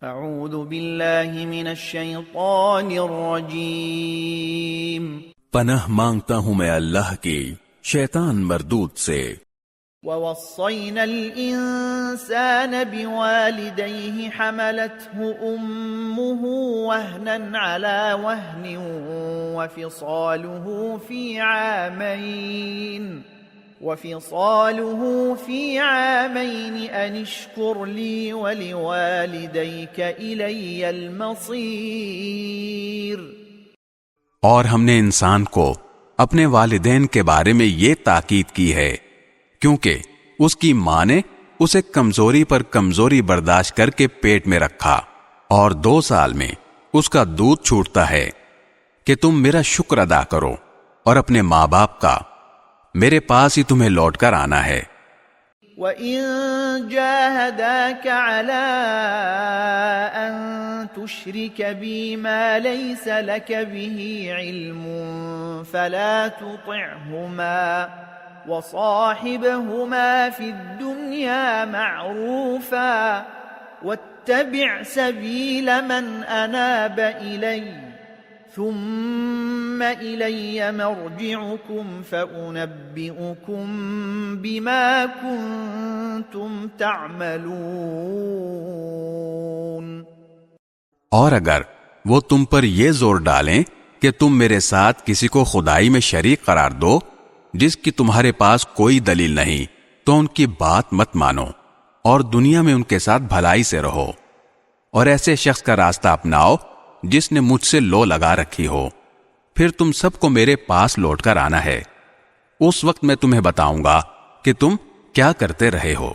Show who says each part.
Speaker 1: اعوذ باللہ من الشیطان الرجیم
Speaker 2: پناہ مانگتا ہوں میں اللہ کی شیطان مردود سے۔
Speaker 1: ووصينا الإنسان بوالديه حملته أمه وهنا على وهن وفصاله في عامين أن اشكر لي ولوالديك إلي المصير۔
Speaker 2: اور ہم نے انسان کو اپنے والدین کے بارے میں یہ تاکید کی ہے کیونکہ اس کی ماں نے اسے کمزوری پر کمزوری برداشت کر کے پیٹ میں رکھا، اور 2 سال میں اس کا دودھ چھوٹتا ہے کہ تم میرا شکر ادا کرو اور اپنے ماں باپ کا، میرے پاس ہی تمہیں لوٹ کر آنا ہے۔
Speaker 1: وَإِن جَاهَدَاكَ عَلَىٰ أَن تُشْرِكَ بِي مَا لَيْسَ لَكَ بِهِ عِلْمٌ فَلَا تُطِعْهُمَا وَصَاحِبْهُمَا فِي الدُّنْيَا مَعْرُوفًا وَاتَّبِعْ سَبِيلَ مَنْ أَنَابَ إِلَيَّ ثُمَّ إِلَيَّ مَرْجِعُكُمْ فَأُنَبِّئُكُمْ بِمَا كُنْتُمْ تَعْمَلُونَ۔
Speaker 2: اور اگر وہ تم پر یہ زور ڈالیں کہ تم میرے ساتھ کسی کو خدائی میں شریک قرار دو جس کی تمہارے پاس کوئی دلیل نہیں، تو ان کی بات مت مانو اور دنیا میں ان کے ساتھ بھلائی سے رہو، اور ایسے شخص کا راستہ اپناؤ جس نے مجھ سے لو لگا رکھی ہو، پھر تم سب کو میرے پاس لوٹ کر آنا ہے، اس وقت میں تمہیں بتاؤں گا کہ تم کیا کرتے رہے ہو۔